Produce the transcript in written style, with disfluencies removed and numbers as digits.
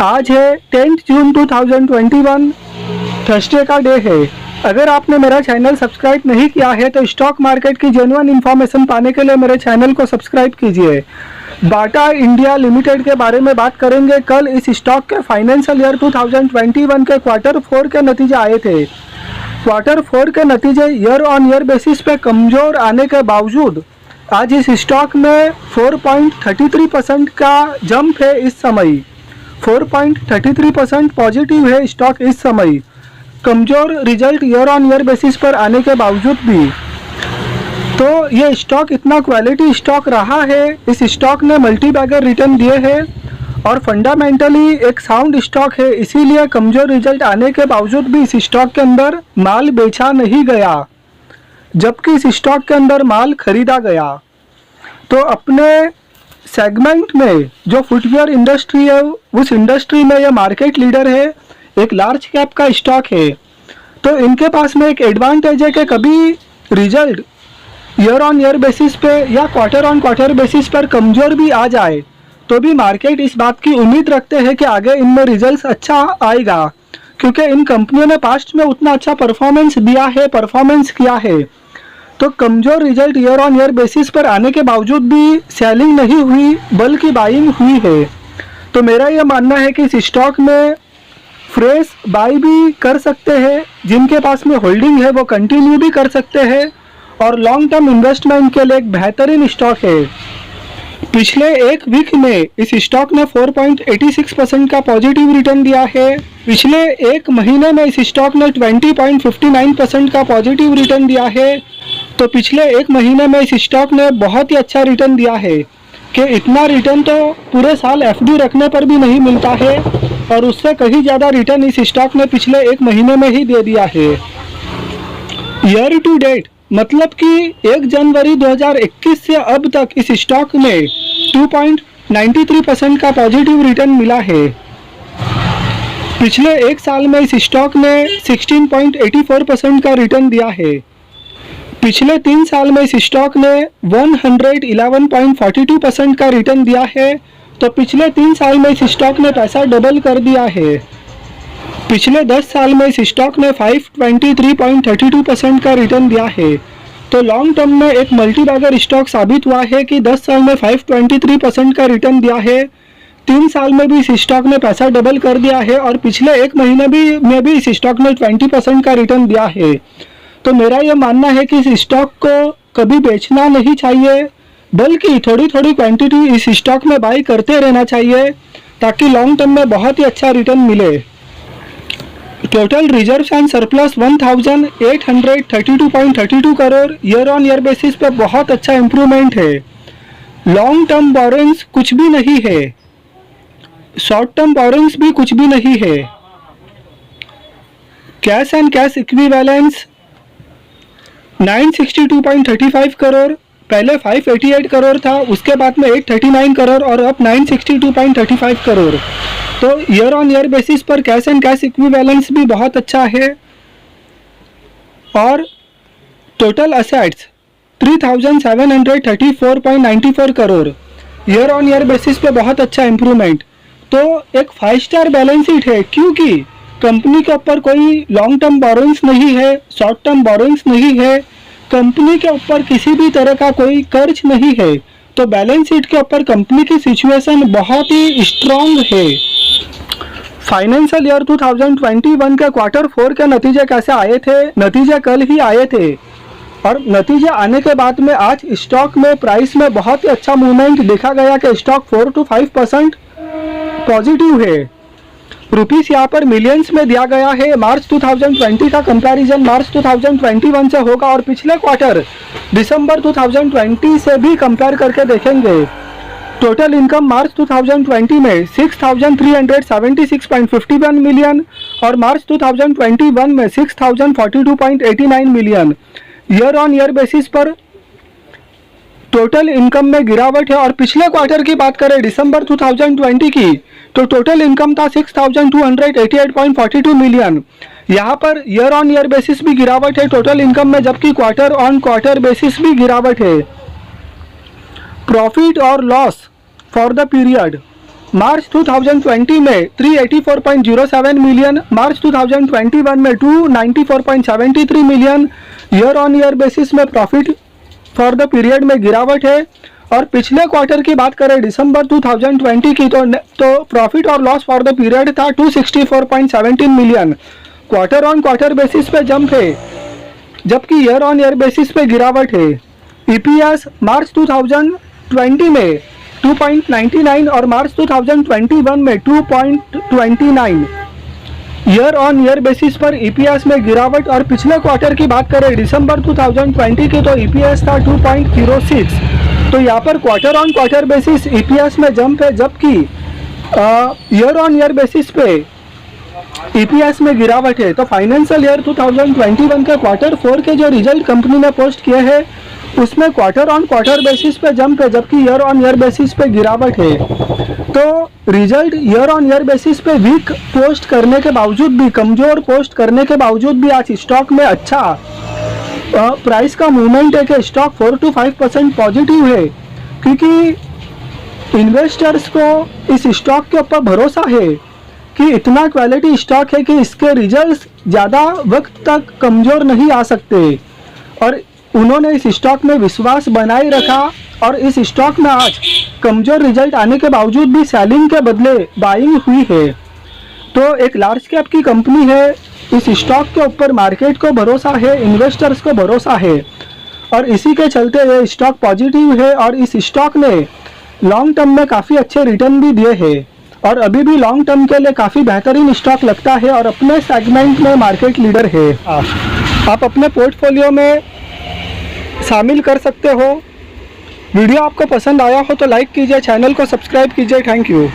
आज है 10 जून 2021, थर्सडे का डे है। अगर आपने मेरा चैनल सब्सक्राइब नहीं किया है तो स्टॉक मार्केट की जेन्युइन इन्फॉर्मेशन पाने के लिए मेरे चैनल को सब्सक्राइब कीजिए। बाटा इंडिया लिमिटेड के बारे में बात करेंगे। कल इस स्टॉक के फाइनेंशियल ईयर 2021 के क्वार्टर 4 के नतीजे आए थे। क्वार्टर 4 के नतीजे ईयर ऑन ईयर बेसिस पे कमज़ोर आने के बावजूद आज इस स्टॉक में 4.33% का जंप है। इस समय 4.33% पॉजिटिव है स्टॉक इस समय। कमज़ोर result year on year basis पर आने के बावजूद भी तो ये स्टॉक इतना क्वालिटी स्टॉक रहा है। इस स्टॉक ने मल्टी बैगर रिटर्न दिए हैं और फंडामेंटली एक साउंड स्टॉक है, इसीलिए कमज़ोर रिजल्ट आने के बावजूद भी इस स्टॉक के अंदर माल बेचा नहीं गया, जबकि इस स्टॉक के अंदर माल खरीदा गया। तो अपने सेगमेंट में जो फुटवियर इंडस्ट्री है उस इंडस्ट्री में ये मार्केट लीडर है, एक लार्ज कैप का स्टॉक है। तो इनके पास में एक एडवांटेज है कि कभी result year on year basis पे या क्वार्टर ऑन क्वार्टर बेसिस पर कमज़ोर भी आ जाए तो भी मार्केट इस बात की उम्मीद रखते हैं कि आगे इनमें रिजल्ट्स अच्छा आएगा, क्योंकि इन कंपनियों ने पास्ट में उतना अच्छा परफॉर्मेंस दिया है, परफॉर्मेंस किया है। तो कमज़ोर result year on year basis पर आने के बावजूद भी सेलिंग नहीं हुई बल्कि बाइंग हुई है। तो मेरा ये मानना है कि इस स्टॉक में फ्रेश बाई भी कर सकते हैं, जिनके पास में होल्डिंग है वो कंटिन्यू भी कर सकते हैं और लॉन्ग टर्म इन्वेस्टमेंट के लिए एक बेहतरीन स्टॉक है। पिछले एक वीक में इस स्टॉक ने 4.86% का पॉजिटिव रिटर्न दिया है। पिछले एक महीने में इस स्टॉक ने 20.59% का पॉजिटिव रिटर्न दिया है। तो पिछले एक महीने में इस स्टॉक ने बहुत ही अच्छा रिटर्न दिया है कि इतना रिटर्न तो पूरे साल एफडी रखने पर भी नहीं मिलता है और उससे कहीं ज़्यादा रिटर्न इस स्टॉक ने पिछले एक महीने में ही दे दिया है। ईयर टू डेट मतलब कि 1 जनवरी 2021 से अब तक इस स्टॉक में 2.93% का पॉजिटिव रिटर्न मिला है। पिछले एक साल में इस स्टॉक ने 16.84% का रिटर्न दिया है। पिछले 3 साल में इस स्टॉक ने 111.42% का रिटर्न दिया है। तो पिछले 3 साल में इस स्टॉक ने पैसा डबल कर दिया है। पिछले 10 साल में इस स्टॉक ने 523.32% का रिटर्न दिया है। तो लॉन्ग टर्म में एक मल्टी बैगर स्टॉक साबित हुआ है कि 10 साल में 523% का रिटर्न दिया है। 3 साल में भी इस स्टॉक ने पैसा डबल कर दिया है और पिछले एक महीने में भी इस स्टॉक ने 20% का रिटर्न दिया है। तो मेरा ये मानना है कि इस स्टॉक को कभी बेचना नहीं चाहिए, बल्कि थोड़ी थोड़ी क्वांटिटी इस स्टॉक में बाई करते रहना चाहिए ताकि लॉन्ग टर्म में बहुत ही अच्छा रिटर्न मिले। Total reserves and surplus 1832.32 crore year on year basis पे बहुत अच्छा इम्प्रूवमेंट है। लॉन्ग टर्म बोरिंग्स कुछ भी नहीं है, शॉर्ट टर्म बोरिंग्स भी कुछ भी नहीं है। Cash and cash equivalence 962.35 crore, पहले 588 करोड़ था, उसके बाद में 839 करोड़ और अब 962.35 करोड़। तो ईयर ऑन ईयर बेसिस पर कैश एंड कैश इक्विवेलेंस भी बहुत अच्छा है। और total assets 3734.94 crore, year on year basis पे बहुत अच्छा इम्प्रूवमेंट। तो एक 5 स्टार बैलेंस शीट है, क्योंकि कंपनी के ऊपर कोई लॉन्ग टर्म बोरोइंग्स नहीं है, शॉर्ट टर्म बोरोइंग्स नहीं है, कंपनी के ऊपर किसी भी तरह का कोई कर्ज नहीं है। तो बैलेंस शीट के ऊपर कंपनी की सिचुएशन बहुत ही स्ट्रांग है। फाइनेंशियल ईयर 2021 के क्वार्टर 4 के नतीजे कैसे आए थे? नतीजे कल ही आए थे और नतीजे आने के बाद में आज स्टॉक में प्राइस में बहुत ही अच्छा मूवमेंट देखा गया कि स्टॉक 4 to 5% पॉजिटिव है। रुपीस यहाँ पर मिलियंस में दिया गया है। मार्च 2020 का कंपैरिजन मार्च 2021 से होगा और पिछले क्वार्टर दिसंबर 2020 से भी कंपेयर करके देखेंगे। टोटल इनकम मार्च 2020 में 6,376.51 मिलियन और मार्च 2021 में 6,042.89 million. Year on year basis पर टोटल इनकम में गिरावट है। और पिछले क्वार्टर की बात करें दिसंबर 2020 की, तो टोटल इनकम था 6,288.42 मिलियन। यहाँ per year on year basis भी गिरावट है टोटल इनकम में, जबकि क्वार्टर ऑन क्वार्टर बेसिस भी गिरावट है। प्रॉफिट और लॉस फॉर द पीरियड मार्च 2020 में 384.07 मिलियन, मार्च 2021 में 294.73 million. Year on year basis में प्रॉफिट फॉर द पीरियड में गिरावट है। और पिछले क्वार्टर की बात करें दिसंबर 2020 की तो प्रॉफिट और लॉस फॉर द पीरियड था 264.17 million. Quarter on quarter basis पे जंप है, जबकि ईयर ऑन ईयर बेसिस पे गिरावट है। ईपीएस मार्च 2020 में 2.99 और मार्च 2021 में 2.29। ईयर ऑन ईयर बेसिस पर ईपीएस में गिरावट। और पिछले क्वार्टर की बात करें दिसंबर 2020 की तो ईपीएस था 2.06। तो यहाँ पर quarter on quarter basis EPS में जंप है, जबकि ईयर ऑन ईयर बेसिस पे ईपीएस में गिरावट है। तो फाइनेंशियल ईयर 2021 के क्वार्टर 4 के जो रिजल्ट कंपनी ने पोस्ट किए हैं उसमें क्वार्टर ऑन क्वार्टर बेसिस पे जंप है, जबकि ईयर ऑन ईयर बेसिस पे गिरावट है। तो result year on year basis पे वीक पोस्ट करने के बावजूद भी, कमजोर पोस्ट करने के बावजूद भी आज स्टॉक में अच्छा प्राइस का मूवमेंट है कि स्टॉक 4 to 5% पॉजिटिव है, क्योंकि इन्वेस्टर्स को इस स्टॉक के ऊपर भरोसा है कि इतना क्वालिटी स्टॉक है कि इसके रिजल्ट्स ज़्यादा वक्त तक कमज़ोर नहीं आ सकते। और उन्होंने इस स्टॉक में विश्वास बनाए रखा और इस स्टॉक में आज कमज़ोर रिजल्ट आने के बावजूद भी सेलिंग के बदले बाइंग हुई है। तो एक लार्ज कैप की कंपनी है, इस स्टॉक के ऊपर मार्केट को भरोसा है, इन्वेस्टर्स को भरोसा है और इसी के चलते ये स्टॉक पॉजिटिव है। और इस स्टॉक ने लॉन्ग टर्म में काफ़ी अच्छे रिटर्न भी दिए हैं और अभी भी लॉन्ग टर्म के लिए काफ़ी बेहतरीन स्टॉक लगता है और अपने सेगमेंट में मार्केट लीडर है। आप अपने पोर्टफोलियो में शामिल कर सकते हो। वीडियो आपको पसंद आया हो तो लाइक कीजिए, चैनल को सब्सक्राइब कीजिए। Thank you.